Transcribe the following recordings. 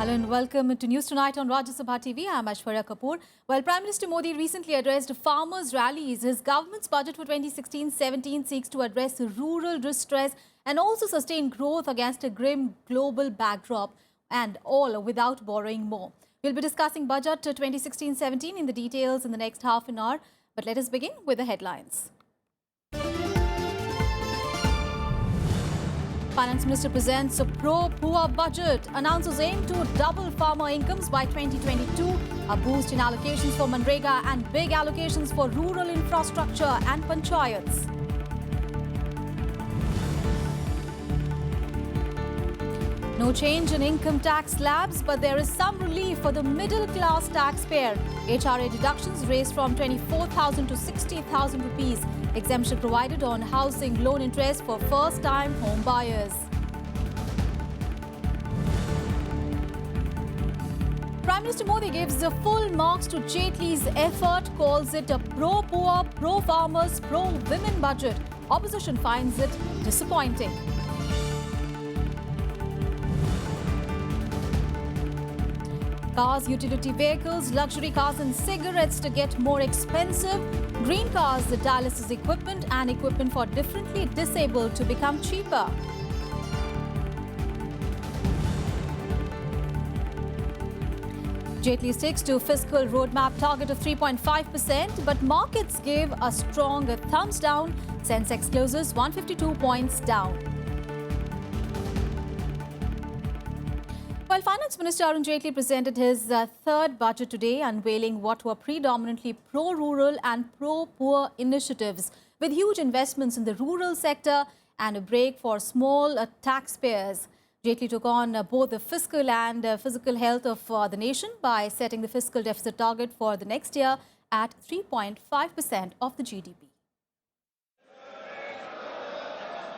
Hello and welcome to News Tonight on Rajya Sabha TV. I'm Aishwarya Kapoor. Well, Prime Minister Modi recently addressed farmers' rallies. His government's budget for 2016-17 seeks to address rural distress and also sustain growth against a grim global backdrop, and all without borrowing more. We'll be discussing budget 2016-17 in the details in the next half an hour. But let us begin with the headlines. Finance Minister presents a pro-poor budget, announces aim to double farmer incomes by 2022, a boost in allocations for Manrega and big allocations for rural infrastructure and panchayats. No change in income tax slabs, but there is some relief for the middle-class taxpayer. HRA deductions raised from 24,000 to 60,000 rupees. Exemption provided on housing loan interest for first-time home buyers. Prime Minister Modi gives the full marks to Jaitley's effort, calls it a pro-poor, pro-farmers, pro-women budget. Opposition finds it disappointing. Cars, utility vehicles, luxury cars and cigarettes to get more expensive. Green cars, the dialysis equipment and equipment for differently disabled to become cheaper. Jaitley sticks to fiscal roadmap target of 3.5%, but markets gave a strong thumbs down. Sensex closes 152 points down. While Finance Minister Arun Jaitley presented his third budget today, unveiling what were predominantly pro-rural and pro-poor initiatives, with huge investments in the rural sector and a break for small taxpayers. Jaitley took on both the fiscal and physical health of the nation by setting the fiscal deficit target for the next year at 3.5% of the GDP.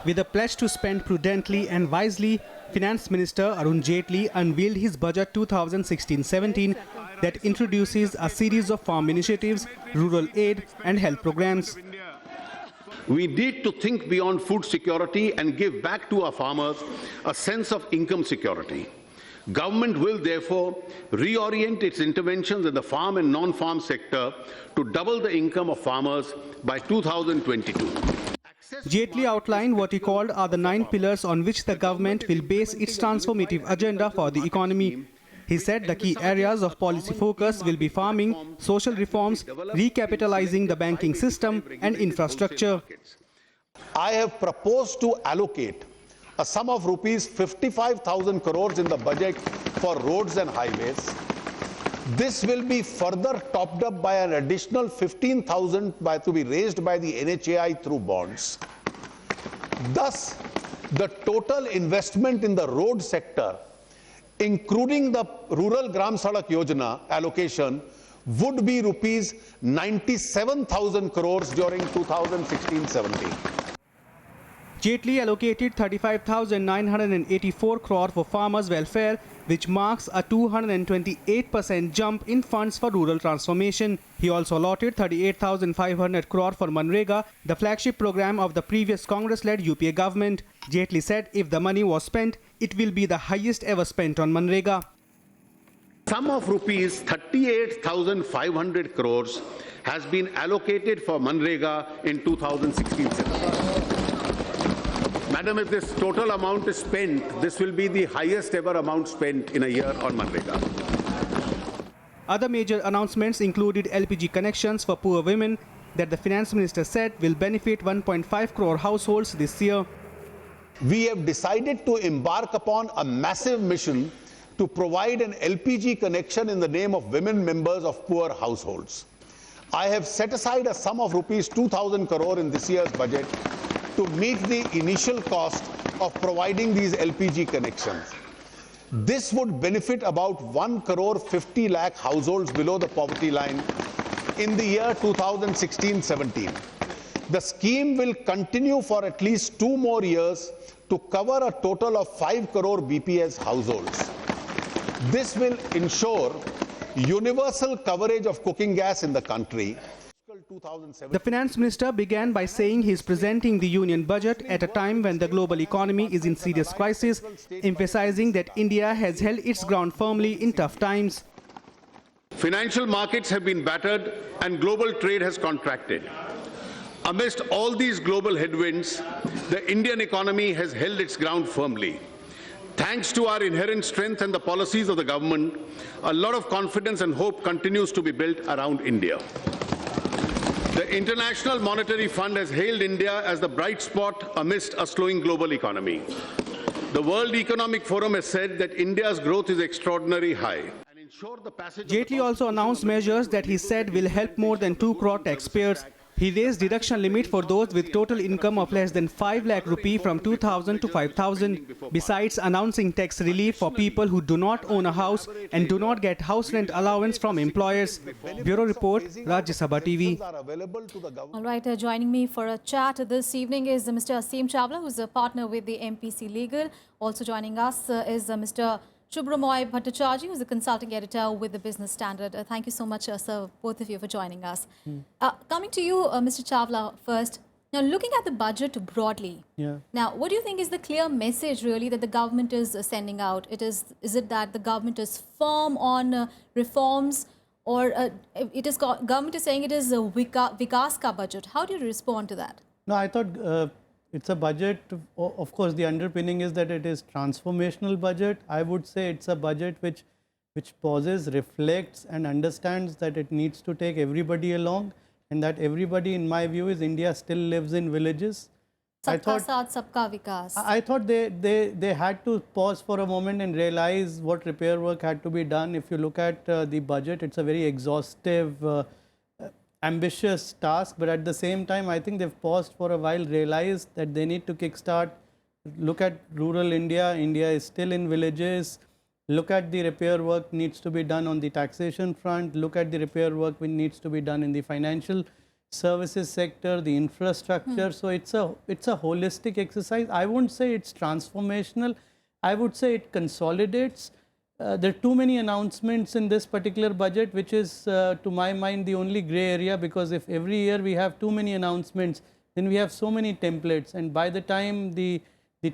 With a pledge to spend prudently and wisely, Finance Minister Arun Jaitley unveiled his budget 2016-17 that introduces a series of farm initiatives, rural aid and health programs. We need to think beyond food security and give back to our farmers a sense of income security. Government will therefore reorient its interventions in the farm and non-farm sector to double the income of farmers by 2022. Jaitley outlined what he called are the 9 pillars on which the government will base its transformative agenda for the economy. He said the key areas of policy focus will be farming, social reforms, recapitalizing the banking system and infrastructure. I have proposed to allocate a sum of rupees 55,000 crores in the budget for roads and highways. This will be further topped up by an additional 15,000 to be raised by the NHAI through bonds. Thus, the total investment in the road sector, including the Rural Gram Sadak Yojana allocation, would be rupees 97,000 crores during 2016-17. Jaitley allocated 35,984 crore for farmers' welfare, which marks a 228% jump in funds for rural transformation. He also allotted 38,500 crore for Manrega, the flagship program of the previous Congress-led UPA government. Jaitley said if the money was spent, it will be the highest ever spent on Manrega. Sum of rupees 38,500 crores has been allocated for Manrega in 2016-17. Madam, if this total amount is spent, this will be the highest ever amount spent in a year on Manrega. Other major announcements included LPG connections for poor women that the Finance Minister said will benefit 1.5 crore households this year. We have decided to embark upon a massive mission to provide an LPG connection in the name of women members of poor households. I have set aside a sum of rupees 2,000 crore in this year's budget to meet the initial cost of providing these LPG connections. This would benefit about 1 crore 50 lakh households below the poverty line in the year 2016-17. The scheme will continue for at least 2 more years to cover a total of 5 crore BPS households. This will ensure universal coverage of cooking gas in the country. 2017. The finance minister began by saying he is presenting the union budget at a time when the global economy is in serious crisis, emphasizing that India has held its ground firmly in tough times. Financial markets have been battered and global trade has contracted. Amidst all these global headwinds, the Indian economy has held its ground firmly. Thanks to our inherent strength and the policies of the government, a lot of confidence and hope continues to be built around India. The International Monetary Fund has hailed India as the bright spot amidst a slowing global economy. The World Economic Forum has said that India's growth is extraordinarily high. And ensure the passage of the Jaitley also announced measures that he said will help more than 2 crore taxpayers. He raised deduction limit for those with total income of less than 5 lakh rupee from 2,000 to 5,000. Besides announcing tax relief for people who do not own a house and do not get house rent allowance from employers. Bureau Report, Rajya Sabha TV. are available to the government. All right, joining me for a chat this evening is Mr. Aseem Chawla, who's a partner with the MPC Legal. Also joining us is Mr. Subramoi Bhattacharjee, who's a consulting editor with the Business Standard. Thank you so much, sir, both of you, for joining us. Coming to you, Mr. Chawla, first. Now, looking at the budget broadly, now, what do you think is the clear message, really, that the government is sending out? Is it that the government is firm on reforms, or government is saying it is a Vikas ka budget? How do you respond to that? No, I thought it's a budget. Of course, the underpinning is that it is transformational budget. I would say it's a budget which pauses, reflects, and understands that it needs to take everybody along, and that everybody, in my view, is India still lives in villages. Sabka saath, sabka vikas. I thought they had to pause for a moment and realize what repair work had to be done. If you look at the budget, it's a very exhaustive, ambitious task, but at the same time, I think they've paused for a while, realized that they need to kickstart, look at rural India. India is still in villages. Look at the repair work needs to be done on the taxation front. Look at the repair work which needs to be done in the financial services sector, the infrastructure. So it's a holistic exercise. I won't say it's transformational. I would say it consolidates. There are too many announcements in this particular budget, which is, to my mind, the only gray area, because if every year we have too many announcements, then we have so many templates, and by the time the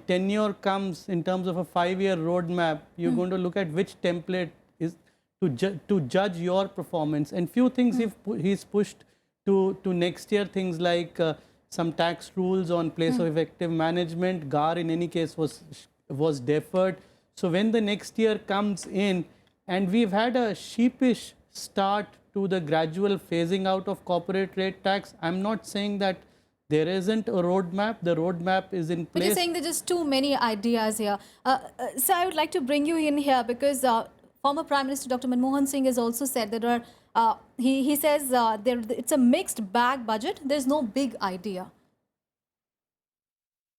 tenure comes in terms of a 5-year roadmap, you're going to look at which template is to judge your performance. And few things he's pushed to next year, things like some tax rules on place of effective management. GAR in any case was deferred. So when the next year comes in, and we've had a sheepish start to the gradual phasing out of corporate rate tax, I'm not saying that there isn't a roadmap. The roadmap is in place. But you're saying there's just too many ideas here. So I would like to bring you in here because former Prime Minister Dr. Manmohan Singh has also said that there are, he says it's a mixed bag budget. There's no big idea.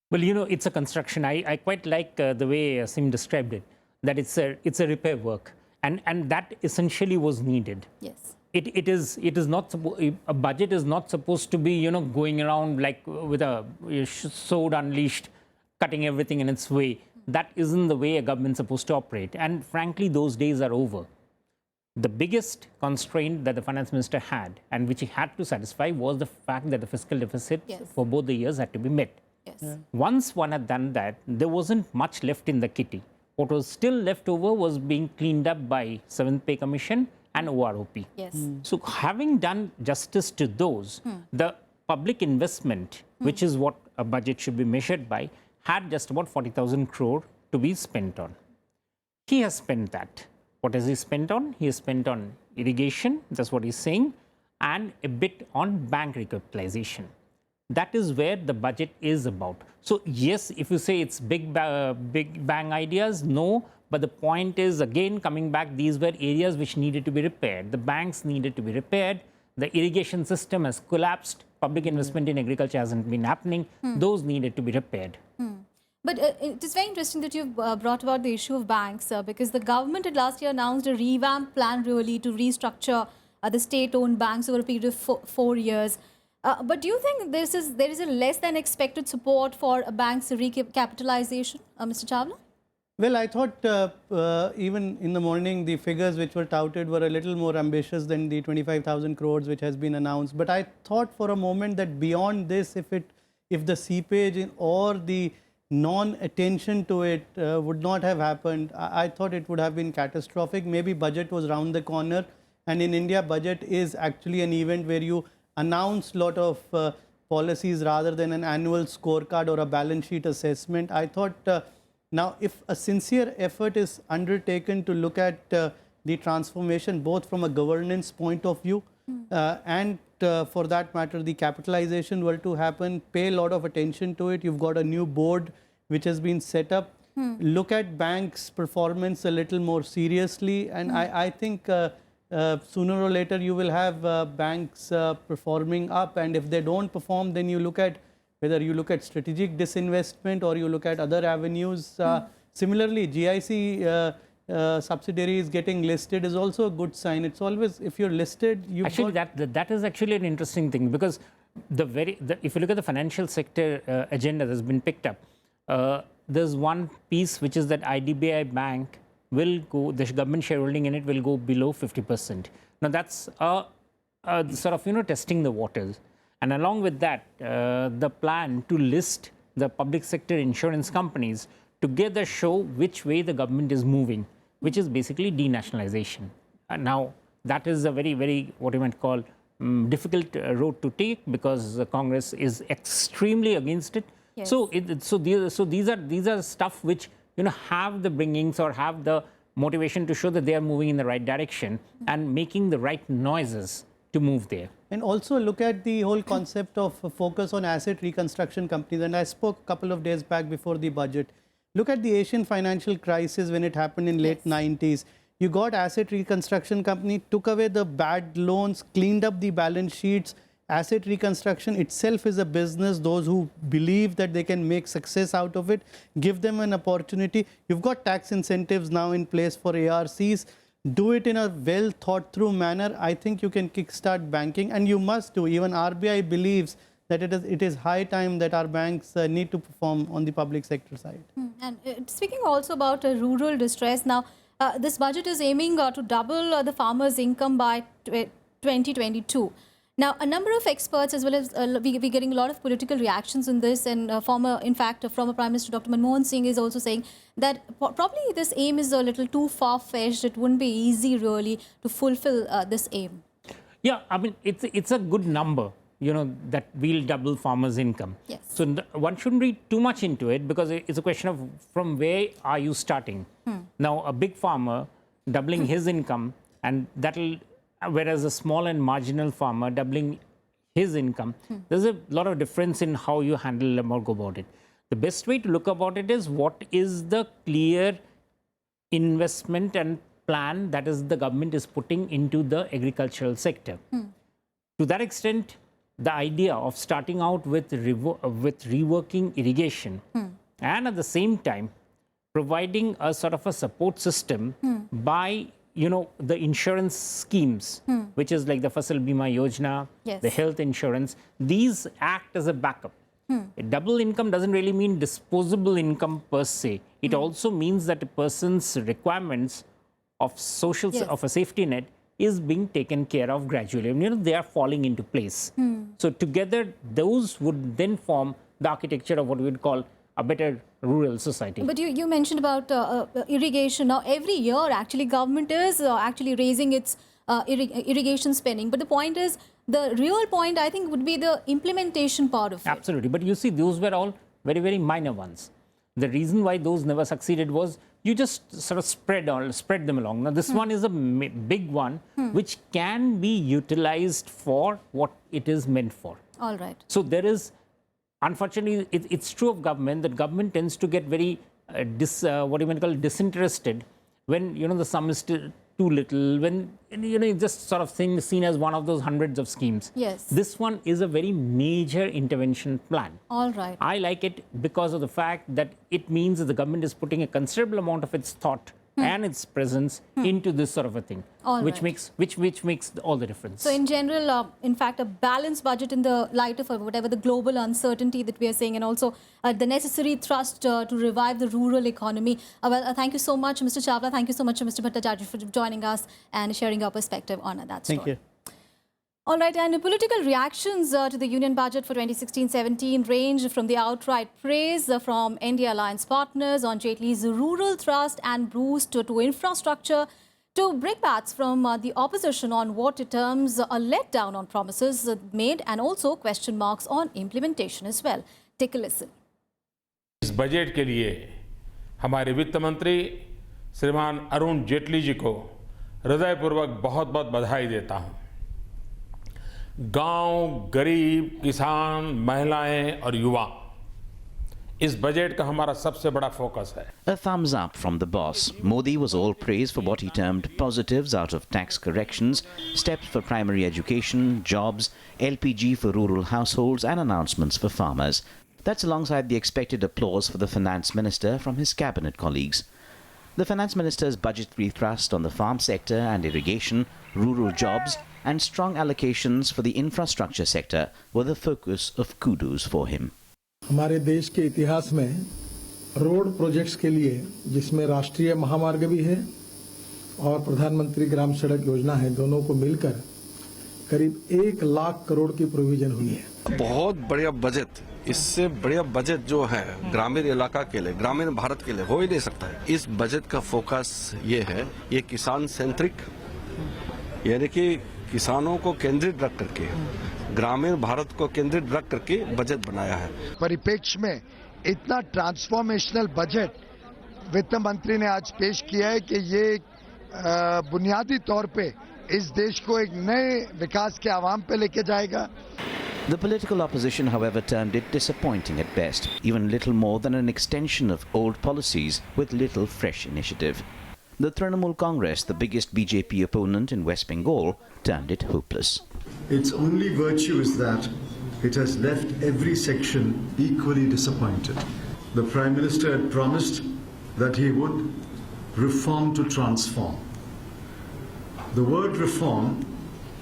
Well, you know, it's a construction. I quite like the way Sim described it, that it's a repair work, and that essentially was needed. Yes. It is not a budget is not supposed to be, you know, going around like with a sword unleashed, cutting everything in its way. That isn't the way a government's supposed to operate. And frankly, those days are over. The biggest constraint that the finance minister had, and which he had to satisfy, was the fact that the fiscal deficit for both the years had to be met. Yes. Yeah. Once one had done that, there wasn't much left in the kitty. What was still left over was being cleaned up by 7th Pay Commission and OROP. Yes. So having done justice to those, the public investment, which is what a budget should be measured by, had just about 40,000 crore to be spent on. He has spent that. What has he spent on? He has spent on irrigation, that's what he's saying, and a bit on bank recapitalization. That is where the budget is about. So yes, if you say it's big bang ideas, no. But the point is, again, coming back, these were areas which needed to be repaired. The banks needed to be repaired. The irrigation system has collapsed. Public investment in agriculture hasn't been happening. Those needed to be repaired. But it is very interesting that you've brought about the issue of banks because the government had last year announced a revamp plan really to restructure the state-owned banks over a period of 4 years. But do you think there is a less than expected support for a bank's recapitalization, Mr. Chawla? Well, I thought even in the morning, the figures which were touted were a little more ambitious than the 25,000 crores which has been announced. But I thought for a moment that beyond this, if the seepage or the non-attention to it would not have happened, I thought it would have been catastrophic. Maybe budget was round the corner. And in India, budget is actually an event where you announce a lot of policies rather than an annual scorecard or a balance sheet assessment. I thought now if a sincere effort is undertaken to look at the transformation both from a governance point of view and for that matter the capitalization were to happen, pay a lot of attention to it. You've got a new board which has been set up. Look at banks' performance a little more seriously, and I think sooner or later you will have banks performing up, and if they don't perform, then you look at whether you look at strategic disinvestment or you look at other avenues. Similarly, GIC subsidiaries getting listed is also a good sign. It's always, if you're listed, you actually that is actually an interesting thing, because if you look at the financial sector agenda that's been picked up, there's one piece which is that IDBI Bank will go, the government shareholding in it will go below 50%. Now that's sort of testing the waters, and along with that, the plan to list the public sector insurance companies together show which way the government is moving, which is basically denationalization. Now that is a very, very, what you might call difficult road to take, because the Congress is extremely against it. Yes. So these are stuff which have the bringings or have the motivation to show that they are moving in the right direction and making the right noises to move there. And also look at the whole concept of focus on asset reconstruction companies. And I spoke a couple of days back before the budget. Look at the Asian financial crisis when it happened in late 90s. You got asset reconstruction company, took away the bad loans, cleaned up the balance sheets. Asset reconstruction itself is a business. Those who believe that they can make success out of it, give them an opportunity. You've got tax incentives now in place for ARCs. Do it in a well thought through manner. I think you can kickstart banking, and you must do. Even RBI believes that it is high time that our banks need to perform on the public sector side. And speaking also about rural distress, now this budget is aiming to double the farmers' income by 2022. Now, a number of experts, as well as we're getting a lot of political reactions in this, and former Prime Minister Dr. Manmohan Singh is also saying that probably this aim is a little too far-fetched. It wouldn't be easy really to fulfill this aim. Yeah, I mean, it's a good number, that we'll double farmers' income. Yes. So one shouldn't read too much into it, because it's a question of from where are you starting. Now, a big farmer doubling his income, and that'll, whereas a small and marginal farmer doubling his income, there's a lot of difference in how you handle or go about it. The best way to look about it is what is the clear investment and plan that is the government is putting into the agricultural sector. To that extent, the idea of starting out with reworking irrigation and at the same time providing a sort of a support system by the insurance schemes, which is like the Fasal Bima Yojana, Yes. the health insurance, these act as a backup. A double income doesn't really mean disposable income per se. It also means that a person's requirements of social, Yes. of a safety net is being taken care of gradually. They are falling into place. So together, those would then form the architecture of what we would call a better rural society. But you mentioned about irrigation. Now, every year, actually, government is actually raising its irrigation spending. But the point is, the real point, I think, would be the implementation part of it. Absolutely. But you see, those were all very, very minor ones. The reason why those never succeeded was you just sort of spread them along. Now, this one is a big one, which can be utilized for what it is meant for. All right. So there is, unfortunately, it's true of government that government tends to get very what you might call disinterested when the sum is too little, when it's just sort of seen as one of those hundreds of schemes. Yes. This one is a very major intervention plan. All right. I like it because of the fact that it means that the government is putting a considerable amount of its thought and its presence into this sort of a thing, All which right. makes all the difference. So in general, in fact, a balanced budget in the light of whatever the global uncertainty that we are seeing, and also the necessary thrust to revive the rural economy. Thank you so much, Mr. Chawla. Thank you so much, Mr. Bhattacharya, for joining us and sharing your perspective on that story. Thank you. All right, and political reactions to the union budget for 2016-17 range from the outright praise from NDA alliance partners on Jaitley's rural thrust and boost to infrastructure, to brickbats from the opposition on what it terms a letdown on promises made, and also question marks on implementation as well. Take a listen. इस budget के लिए हमारे वित्त मंत्री श्रीमान अरुण जेटली जी को हृदयपूर्वक बहुत बहुत बधाई देता हूं। गांव, गरीब, किसान, महिलाएं और युवा इस बजट का हमारा सबसे बड़ा फोकस है। A thumbs up from the boss. Modi was all praised for what he termed positives out of tax corrections, steps for primary education, jobs, LPG for rural households and announcements for farmers. That's alongside the expected applause for the finance minister from his cabinet colleagues. The finance minister's budgetary thrust on the farm sector and irrigation, rural jobs and strong allocations for the infrastructure sector were the focus of kudos for him. हमारे देश के इतिहास में road projects के लिए, जिसमें राष्ट्रीय महामार्ग भी है और प्रधानमंत्री ग्राम सड़क योजना है, दोनों को मिलकर करीब 1 लाख करोड़ की प्रोविजन हुई है। बहुत बढ़िया बजट, इससे बढ़िया बजट जो है ग्रामीण इलाका के लिए, ग्रामीण भारत के लिए हो ही नहीं सकता है। इस बजट का फोकस ये है, ये किसान सेंट्रिक, यानी कि किसानों को केंद्रित रख करके, ग्रामीण भारत को केंद्रित रख करके बजट बनाया है। परिप्रेक्ष्य में इतना ट्रांसफॉर्मेशनल बजट वित्त मंत्री ने आज पेश किया है कि ये बुनियादी तौर पे इस देश को एक नए विकास के आवाम पे लेके जाएगा। The political opposition, however, termed it disappointing at best, even little more than an extension of old policies with little fresh initiative. The Trinamool Congress, the biggest BJP opponent in West Bengal, termed it hopeless. Its only virtue is that it has left every section equally disappointed. The Prime Minister had promised that he would reform to transform. The word reform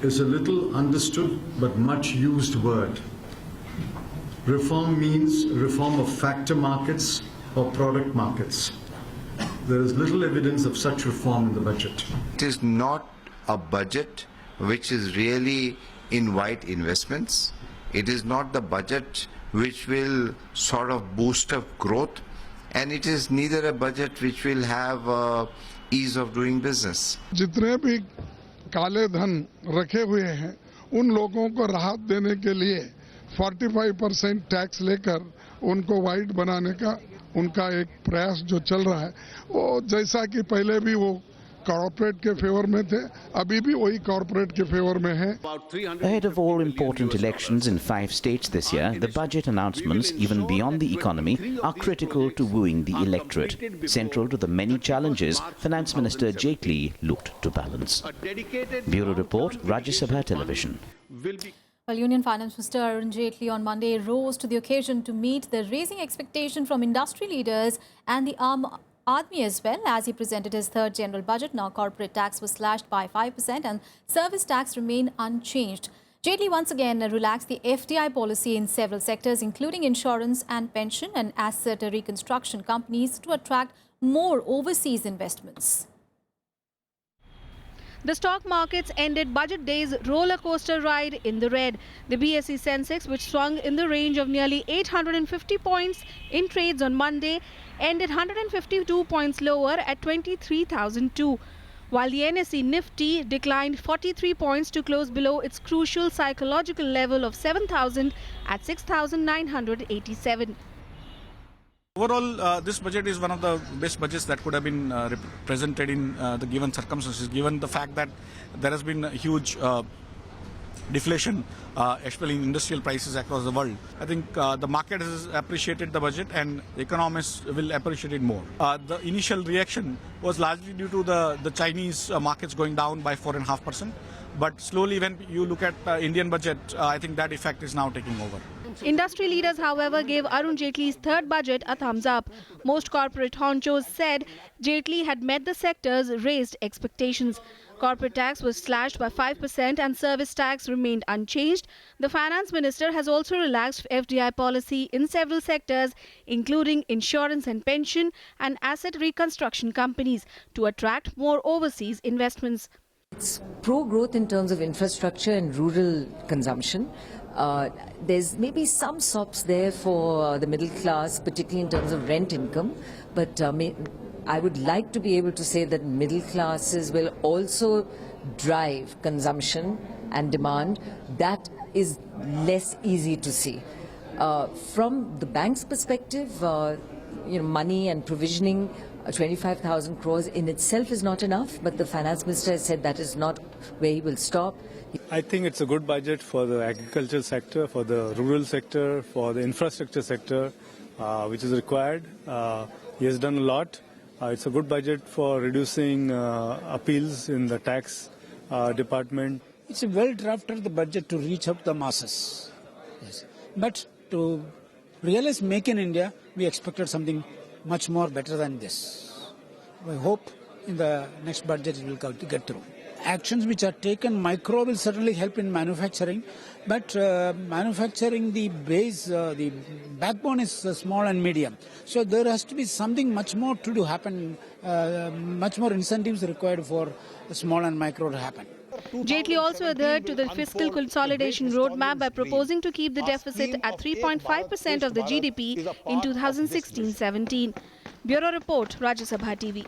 is a little understood but much used word. Reform means reform of factor markets or product markets. There is little evidence of such reform in the budget. It is not a budget which is really invite investments. It is not the budget which will sort of boost up growth, and it is neither a budget which will have ease of doing business. जितने भी काले धन रखे हुए हैं उन लोगों को राहत देने के लिए 45% टैक्स लेकर उनको वाइट बनाने का उनका एक प्रयास जो चल रहा है, वो जैसा कि पहले भी वो कॉर्पोरेट के फेवर में थे, अभी भी वही कॉर्पोरेट के फेवर में है। Ahead of all important elections in 5 states this year, the budget announcements, even beyond the economy, are critical to wooing the electorate. Central to the many challenges, Finance Minister Jaitley looked to balance. Bureau Report, Rajya Sabha Television. Well, Union Finance Minister Arun Jaitley on Monday rose to the occasion to meet the raising expectation from industry leaders and the Aadmi as well, as he presented his third general budget. Now, corporate tax was slashed by 5% and service tax remained unchanged. Jaitley once again relaxed the FDI policy in several sectors, including insurance and pension and asset reconstruction companies, to attract more overseas investments. The stock markets ended budget day's roller coaster ride in the red. The BSE Sensex, which swung in the range of nearly 850 points in trades on Monday, ended 152 points lower at 23,002, while the NSE Nifty declined 43 points to close below its crucial psychological level of 7,000 at 6,987. Overall, this budget is one of the best budgets that could have been presented in the given circumstances, given the fact that there has been a huge deflation, especially in industrial prices across the world. I think the market has appreciated the budget and economists will appreciate it more. The initial reaction was largely due to the Chinese markets going down by 4.5%. But slowly when you look at Indian budget, I think that effect is now taking over. Industry leaders, however, gave Arun Jaitley's third budget a thumbs up. Most corporate honchos said Jaitley had met the sector's raised expectations. Corporate tax was slashed by 5% and service tax remained unchanged. The finance minister has also relaxed FDI policy in several sectors, including insurance and pension and asset reconstruction companies, to attract more overseas investments. It's pro-growth in terms of infrastructure and rural consumption. There's maybe some SOPs there for the middle class, particularly in terms of rent income, but I would like to be able to say that middle classes will also drive consumption and demand. That is less easy to see. From the bank's perspective, money and provisioning 25,000 crores in itself is not enough, but the finance minister has said that is not where he will stop. I think it's a good budget for the agricultural sector, for the rural sector, for the infrastructure sector, which is required. He has done a lot. It's a good budget for reducing appeals in the tax department. It's a well-drafted budget to reach out the masses. Yes. But to realize Make in India, we expected something much more better than this. We hope in the next budget it will get through. Actions which are taken, micro will certainly help in manufacturing, but manufacturing, the base, the backbone is small and medium. So there has to be something much more to happen, much more incentives required for small and micro to happen. Jaitley also adhered to the fiscal consolidation roadmap by proposing to keep the deficit at 3.5% of the GDP in 2016-17. Bureau Report, Rajya Sabha TV.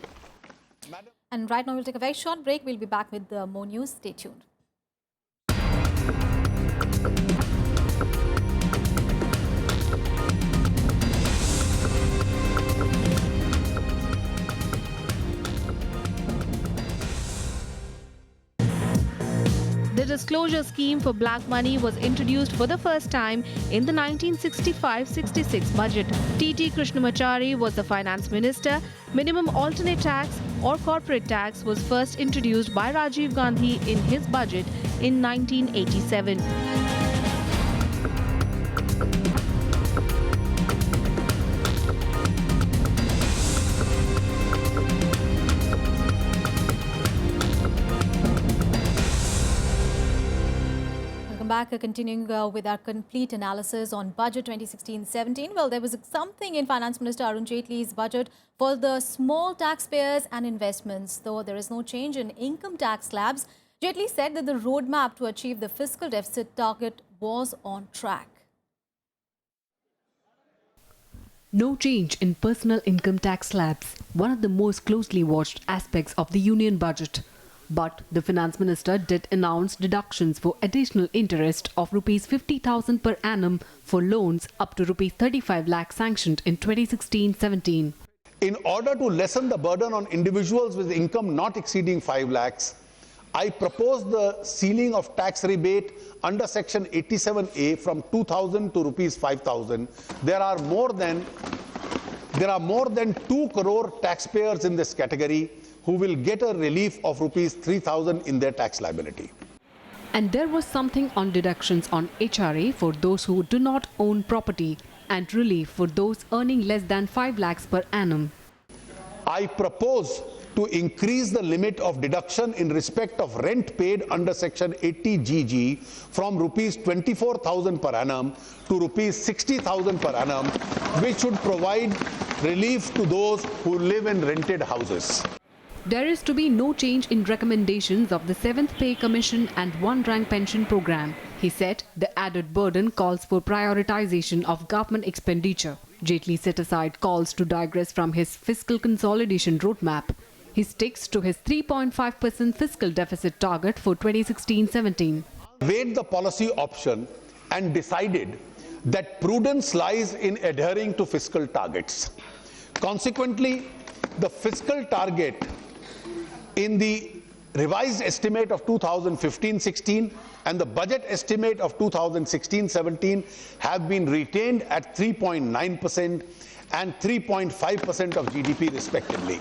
And right now we'll take a very short break. We'll be back with more news. Stay tuned. The disclosure scheme for black money was introduced for the first time in the 1965-66 budget. T.T. Krishnamachari was the finance minister. Minimum alternate tax or corporate tax was first introduced by Rajiv Gandhi in his budget in 1987. Back, continuing with our complete analysis on budget 2016-17. Well, there was something in Finance Minister Arun Jaitley's budget for the small taxpayers and investments. Though there is no change in income tax slabs, Jaitley said that the roadmap to achieve the fiscal deficit target was on track. No change in personal income tax slabs, one of the most closely watched aspects of the union budget. But the finance minister did announce deductions for additional interest of Rs 50,000 per annum for loans up to Rs 35 lakh sanctioned in 2016-17. In order to lessen the burden on individuals with income not exceeding 5 lakhs, I propose the ceiling of tax rebate under Section 87A from 2,000 to Rs 5,000. There are more than 2 crore taxpayers in this category who will get a relief of Rs 3,000 in their tax liability. And there was something on deductions on HRA for those who do not own property and relief for those earning less than 5 lakhs per annum. I propose to increase the limit of deduction in respect of rent paid under Section 80GG from Rs 24,000 per annum to Rs 60,000 per annum, which should provide relief to those who live in rented houses. There is to be no change in recommendations of the 7th Pay Commission and one-rank pension program. He said the added burden calls for prioritization of government expenditure. Jaitley set aside calls to digress from his fiscal consolidation roadmap. He sticks to his 3.5% fiscal deficit target for 2016-17. Weighed the policy option and decided that prudence lies in adhering to fiscal targets. Consequently, the fiscal target in the revised estimate of 2015-16 and the budget estimate of 2016-17 have been retained at 3.9% and 3.5% of GDP respectively.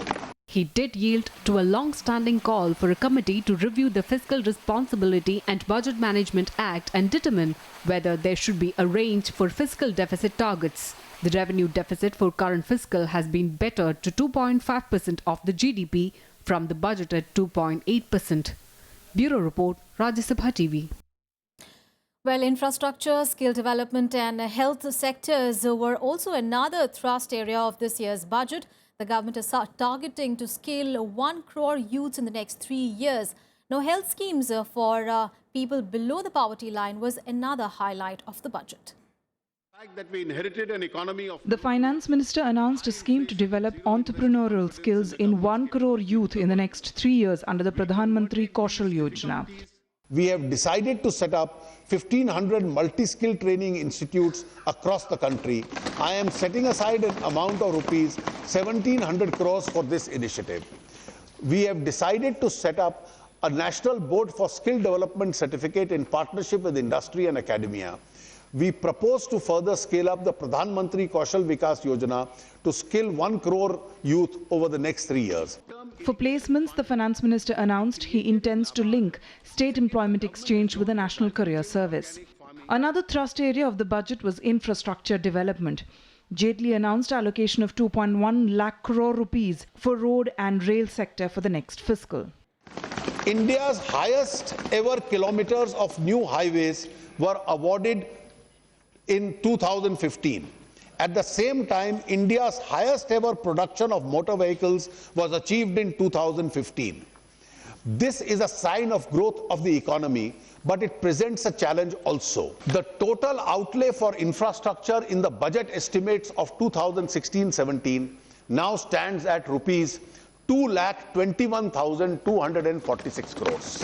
He did yield to a long-standing call for a committee to review the Fiscal Responsibility and Budget Management Act and determine whether there should be a range for fiscal deficit targets. The revenue deficit for current fiscal has been bettered to 2.5% of the GDP from the budgeted 2.8%. Bureau Report, Rajya Sabha TV. Well, infrastructure, skill development and health sectors were also another thrust area of this year's budget. The government is targeting to skill 1 crore youths in the next 3 years. Now, health schemes for people below the poverty line was another highlight of the budget. That we inherited an economy of The Finance Minister announced a scheme to develop entrepreneurial skills in 1 crore youth in the next 3 years under the Pradhan Mantri Kaushal Yojana. We have decided to set up 1,500 multi-skill training institutes across the country. I am setting aside an amount of rupees 1,700 crores for this initiative. We have decided to set up a National Board for Skill Development Certificate in partnership with industry and academia. We propose to further scale up the Pradhan Mantri Kaushal Vikas Yojana to skill 1 crore youth over the next 3 years. For placements, the Finance Minister announced he intends to link State Employment Exchange with the National Career Service. Another thrust area of the budget was infrastructure development. Jaitley announced allocation of 2.1 lakh crore rupees for road and rail sector for the next fiscal. India's highest ever kilometers of new highways were awarded in 2015. At the same time, India's highest ever production of motor vehicles was achieved in 2015. This is a sign of growth of the economy, but it presents a challenge also. The total outlay for infrastructure in the budget estimates of 2016-17 now stands at rupees 2,21,246 crores.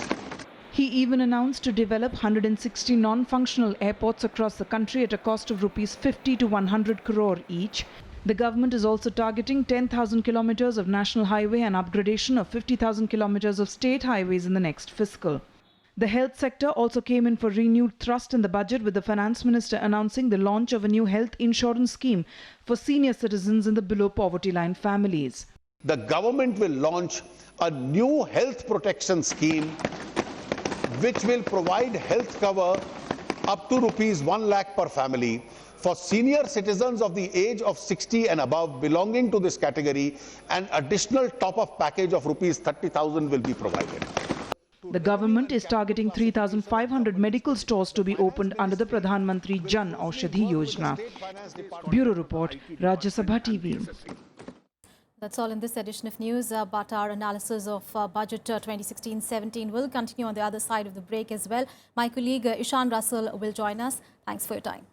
He even announced to develop 160 non-functional airports across the country at a cost of rupees 50 to 100 crore each. The government is also targeting 10,000 kilometers of national highway and upgradation of 50,000 kilometers of state highways in the next fiscal. The health sector also came in for renewed thrust in the budget, with the Finance Minister announcing the launch of a new health insurance scheme for senior citizens in the below poverty line families. The government will launch a new health protection scheme which will provide health cover up to rupees 1 lakh per family for senior citizens of the age of 60 and above belonging to this category. An additional top-up package of rupees 30,000 will be provided. The government is targeting 3,500 medical stores to be opened under the Pradhan Mantri Jan Aushadhi Yojana. Bureau Report, Rajya Sabha TV. That's all in this edition of news, but our analysis of budget 2016-17 will continue on the other side of the break as well. My colleague Ishan Russell will join us. Thanks for your time.